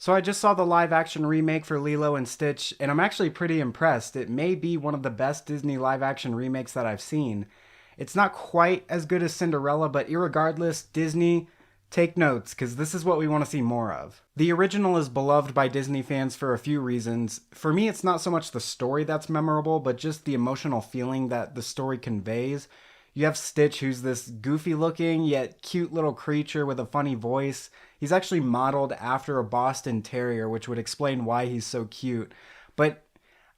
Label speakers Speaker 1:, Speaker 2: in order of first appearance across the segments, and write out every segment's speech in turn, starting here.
Speaker 1: So I just saw the live action remake for Lilo and Stitch, and I'm actually pretty impressed. It may be one of the best Disney live action remakes that I've seen. It's not quite as good as Cinderella, but irregardless, Disney, take notes, because this is what we want to see more of. The original is beloved by Disney fans for a few reasons. For me, it's not so much the story that's memorable, but just the emotional feeling that the story conveys. You have Stitch, who's this goofy looking yet cute little creature with a funny voice. He's actually modeled after a Boston Terrier, which would explain why he's so cute. But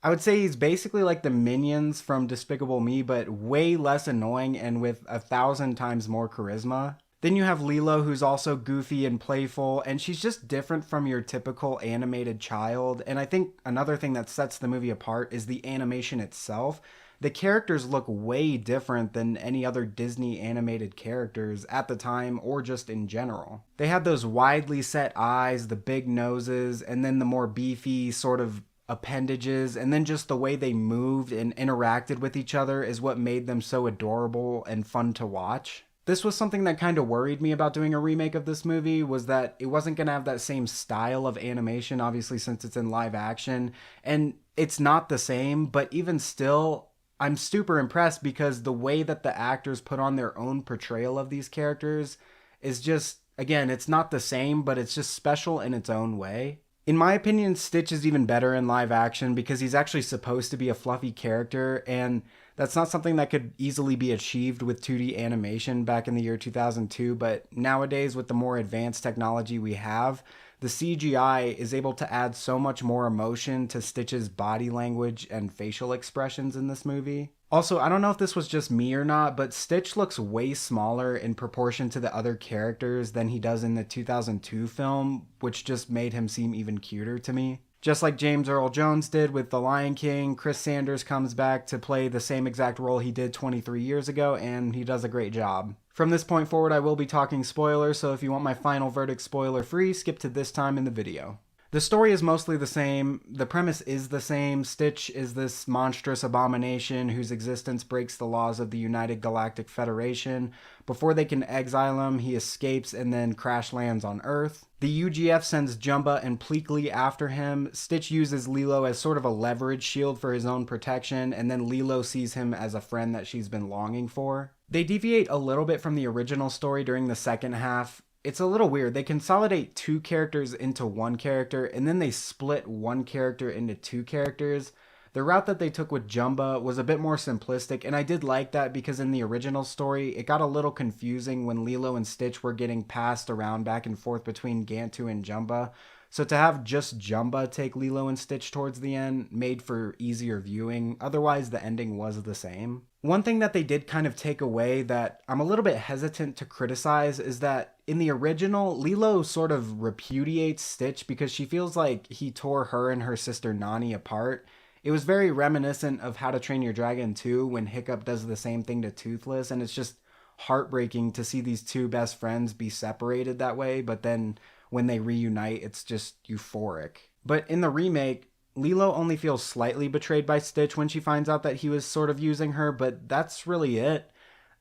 Speaker 1: I would say he's basically like the minions from Despicable Me, but way less annoying and with 1,000 times more charisma. Then you have Lilo, who's also goofy and playful, and she's just different from your typical animated child. And I think another thing that sets the movie apart is the animation itself. The characters look way different than any other Disney animated characters at the time or just in general. They had those widely set eyes, the big noses, and then the more beefy sort of appendages, and then just the way they moved and interacted with each other is what made them so adorable and fun to watch. This was something that kind of worried me about doing a remake of this movie, was that it wasn't going to have that same style of animation, obviously since it's in live action, and it's not the same, but even still, I'm super impressed because the way that the actors put on their own portrayal of these characters is just, again, it's not the same, but it's just special in its own way. In my opinion, Stitch is even better in live action because he's actually supposed to be a fluffy character, and that's not something that could easily be achieved with 2D animation back in the year 2002, but nowadays with the more advanced technology we have, the CGI is able to add so much more emotion to Stitch's body language and facial expressions in this movie. Also, I don't know if this was just me or not, but Stitch looks way smaller in proportion to the other characters than he does in the 2002 film, which just made him seem even cuter to me. Just like James Earl Jones did with The Lion King, Chris Sanders comes back to play the same exact role he did 23 years ago, and he does a great job. From this point forward, I will be talking spoilers, so if you want my final verdict spoiler-free, skip to this time in the video. The story is mostly the same, the premise is the same. Stitch is this monstrous abomination whose existence breaks the laws of the United Galactic Federation. Before they can exile him, he escapes and then crash lands on Earth. The UGF sends Jumba and Pleakley after him. Stitch uses Lilo as sort of a leverage shield for his own protection, and then Lilo sees him as a friend that she's been longing for. They deviate a little bit from the original story during the second half. It's a little weird. They consolidate two characters into one character, and then they split one character into two characters. The route that they took with Jumba was a bit more simplistic, and I did like that because in the original story, it got a little confusing when Lilo and Stitch were getting passed around back and forth between Gantu and Jumba. So to have just Jumba take Lilo and Stitch towards the end made for easier viewing. Otherwise, the ending was the same. One thing that they did kind of take away that I'm a little bit hesitant to criticize is that in the original, Lilo sort of repudiates Stitch because she feels like he tore her and her sister Nani apart. It was very reminiscent of How to Train Your Dragon 2 when Hiccup does the same thing to Toothless, and it's just heartbreaking to see these two best friends be separated that way, but then when they reunite, it's just euphoric. But in the remake, Lilo only feels slightly betrayed by Stitch when she finds out that he was sort of using her, but that's really it.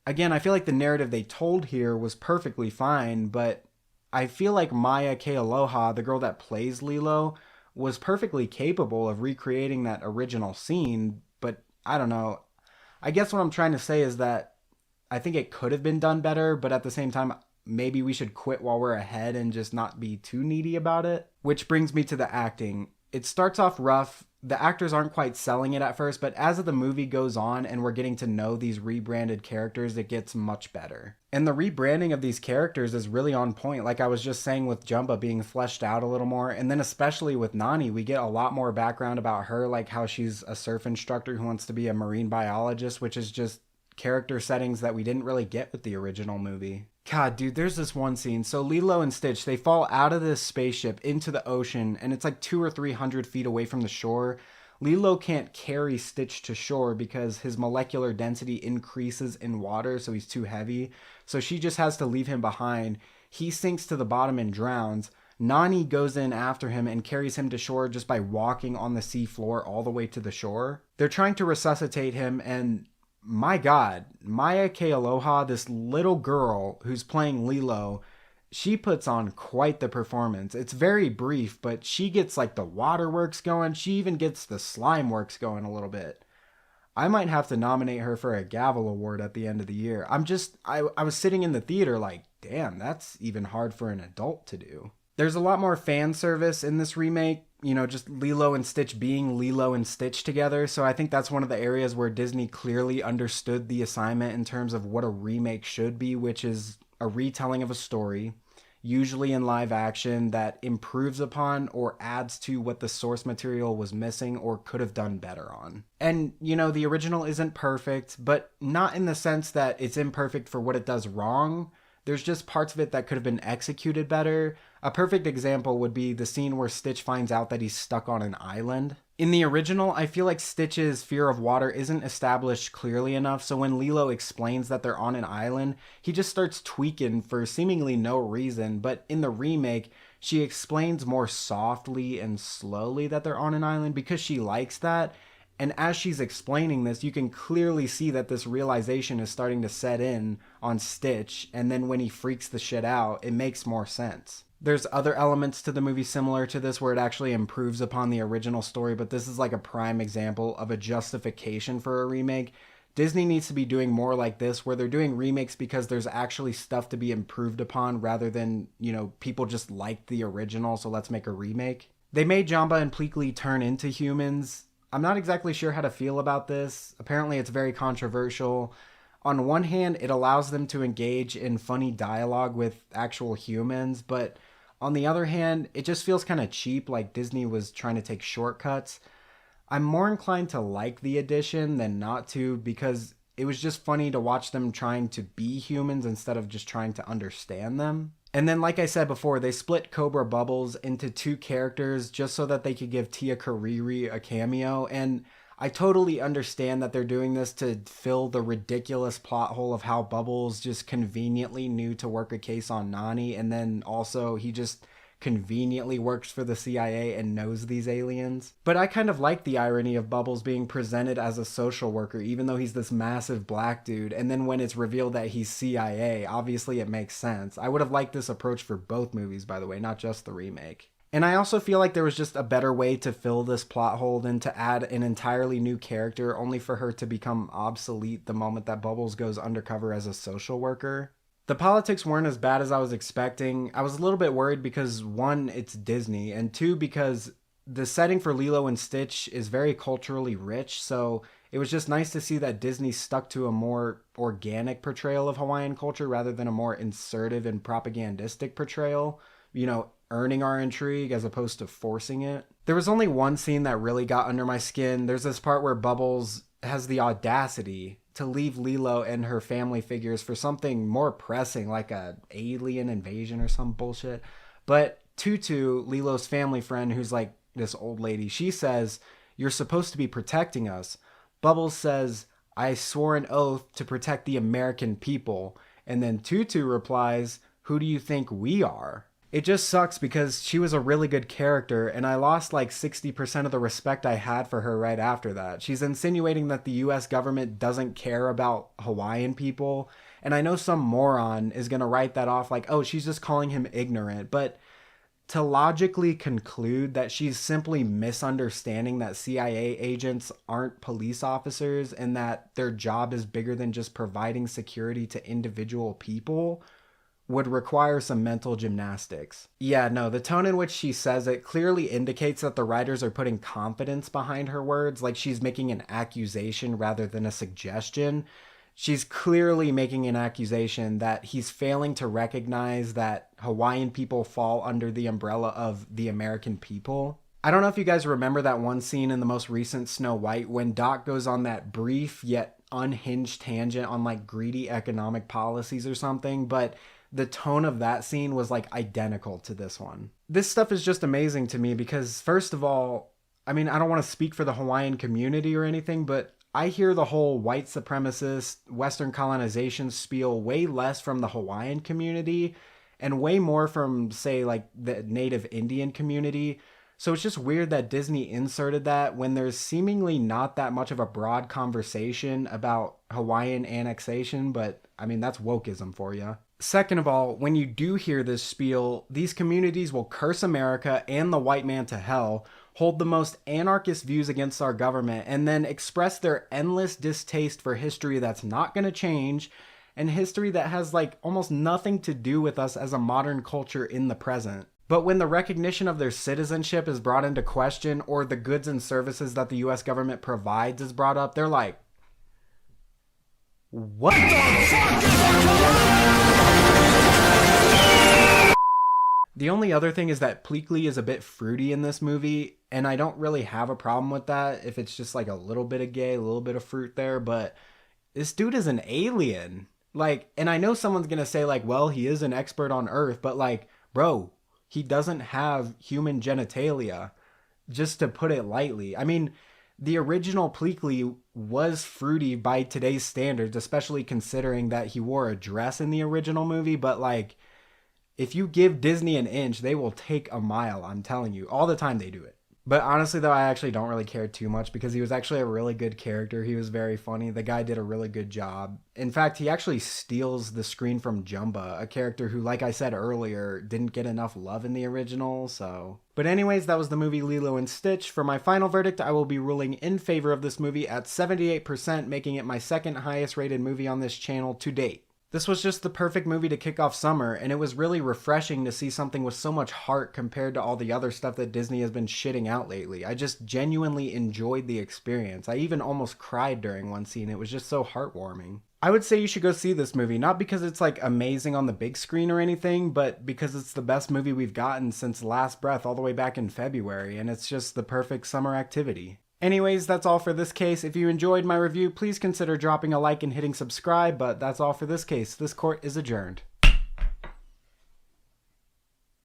Speaker 1: Again, I feel like the narrative they told here was perfectly fine, but I feel like Maya Kealoha, the girl that plays Lilo, was perfectly capable of recreating that original scene, but I don't know. I guess what I'm trying to say is that I think it could have been done better, but at the same time, maybe we should quit while we're ahead and just not be too needy about it. Which brings me to the acting. It starts off rough. The actors aren't quite selling it at first, but as the movie goes on and we're getting to know these rebranded characters, it gets much better. And the rebranding of these characters is really on point, like I was just saying with Jumba being fleshed out a little more, and then especially with Nani, we get a lot more background about her, like how she's a surf instructor who wants to be a marine biologist, which is just character settings that we didn't really get with the original movie. God, dude, there's this one scene. So Lilo and Stitch, they fall out of this spaceship into the ocean, and it's like 200 or 300 feet away from the shore. Lilo can't carry Stitch to shore because his molecular density increases in water, so he's too heavy. So she just has to leave him behind. He sinks to the bottom and drowns. Nani goes in after him and carries him to shore just by walking on the sea floor all the way to the shore. They're trying to resuscitate him, and my God, Maya Kealoha, this little girl who's playing Lilo, She puts on quite the performance. It's very brief, but she gets like the waterworks going. She even gets the slime works going a little bit. I might have to nominate her for a Gavel Award at the end of the year. I was sitting in the theater like, damn, that's even hard for an adult to do. There's a lot more fan service in this remake, just Lilo and Stitch being Lilo and Stitch together. So I think that's one of the areas where Disney clearly understood the assignment in terms of what a remake should be, which is a retelling of a story, usually in live action, that improves upon or adds to what the source material was missing or could have done better on. And, the original isn't perfect, but not in the sense that it's imperfect for what it does wrong. There's just parts of it that could have been executed better. A perfect example would be the scene where Stitch finds out that he's stuck on an island. In the original, I feel like Stitch's fear of water isn't established clearly enough, so when Lilo explains that they're on an island, he just starts tweaking for seemingly no reason, but in the remake, she explains more softly and slowly that they're on an island because she likes that. And as she's explaining this, you can clearly see that this realization is starting to set in on Stitch, and then when he freaks the shit out, it makes more sense. There's other elements to the movie similar to this where it actually improves upon the original story, but this is like a prime example of a justification for a remake. Disney needs to be doing more like this, where they're doing remakes because there's actually stuff to be improved upon rather than, people just liked the original, so let's make a remake. They made Jamba and Pleakley turn into humans. I'm not exactly sure how to feel about this. Apparently it's very controversial. On one hand, it allows them to engage in funny dialogue with actual humans, but on the other hand, it just feels kind of cheap, like Disney was trying to take shortcuts. I'm more inclined to like the addition than not to, because it was just funny to watch them trying to be humans instead of just trying to understand them. And then, like I said before, they split Cobra Bubbles into two characters just so that they could give Tia Kariri a cameo. And I totally understand that they're doing this to fill the ridiculous plot hole of how Bubbles just conveniently knew to work a case on Nani, and then also he just conveniently works for the CIA and knows these aliens. But I kind of like the irony of Bubbles being presented as a social worker, even though he's this massive black dude, and then when it's revealed that he's CIA, obviously it makes sense. I would have liked this approach for both movies, by the way, not just the remake. And I also feel like there was just a better way to fill this plot hole than to add an entirely new character only for her to become obsolete the moment that Bubbles goes undercover as a social worker. The politics weren't as bad as I was expecting. I was a little bit worried because, one, it's Disney, and two, because the setting for Lilo and Stitch is very culturally rich, so it was just nice to see that Disney stuck to a more organic portrayal of Hawaiian culture rather than a more insertive and propagandistic portrayal, earning our intrigue as opposed to forcing it. There was only one scene that really got under my skin. There's this part where Bubbles has the audacity to leave Lilo and her family figures for something more pressing, like a alien invasion or some bullshit. But Tutu, Lilo's family friend, who's like this old lady, she says, "You're supposed to be protecting us." Bubbles says, "I swore an oath to protect the American people." And then Tutu replies, "Who do you think we are?" It just sucks because she was a really good character, and I lost like 60% of the respect I had for her right after that. She's insinuating that the US government doesn't care about Hawaiian people, and I know some moron is going to write that off like, oh, she's just calling him ignorant, but to logically conclude that she's simply misunderstanding that CIA agents aren't police officers and that their job is bigger than just providing security to individual people would require some mental gymnastics. Yeah, no, the tone in which she says it clearly indicates that the writers are putting confidence behind her words, like she's making an accusation rather than a suggestion. She's clearly making an accusation that he's failing to recognize that Hawaiian people fall under the umbrella of the American people. I don't know if you guys remember that one scene in the most recent Snow White when Doc goes on that brief yet unhinged tangent on like greedy economic policies or something, but the tone of that scene was like identical to this one. This stuff is just amazing to me because, first of all, I mean, I don't want to speak for the Hawaiian community or anything, but I hear the whole white supremacist Western colonization spiel way less from the Hawaiian community and way more from, say, like the native Indian community. So it's just weird that Disney inserted that when there's seemingly not that much of a broad conversation about Hawaiian annexation, but I mean, that's wokeism for you. Second of all, when you do hear this spiel, these communities will curse America and the white man to hell, hold the most anarchist views against our government, and then express their endless distaste for history that's not going to change, and history that has like almost nothing to do with us as a modern culture in the present. But when the recognition of their citizenship is brought into question, or the goods and services that the US government provides is brought up, they're like, what? The only other thing is that Pleakley is a bit fruity in this movie, and I don't really have a problem with that if it's just like a little bit of gay, a little bit of fruit there, but this dude is an alien. Like, and I know someone's gonna say, like, well, he is an expert on Earth, but like, bro, he doesn't have human genitalia, just to put it lightly. I mean, the original Pleakley was fruity by today's standards, especially considering that he wore a dress in the original movie, but like, if you give Disney an inch, they will take a mile. I'm telling you. All the time they do it. But honestly, though, I actually don't really care too much because he was actually a really good character. He was very funny. The guy did a really good job. In fact, he actually steals the screen from Jumba, a character who, like I said earlier, didn't get enough love in the original, so... But anyways, that was the movie Lilo and Stitch. For my final verdict, I will be ruling in favor of this movie at 78%, making it my second highest rated movie on this channel to date. This was just the perfect movie to kick off summer, and it was really refreshing to see something with so much heart compared to all the other stuff that Disney has been shitting out lately. I just genuinely enjoyed the experience. I even almost cried during one scene. It was just so heartwarming. I would say you should go see this movie, not because it's like amazing on the big screen or anything, but because it's the best movie we've gotten since Last Breath all the way back in February, and it's just the perfect summer activity. Anyways, that's all for this case. If you enjoyed my review, please consider dropping a like and hitting subscribe, but that's all for this case. This court is adjourned.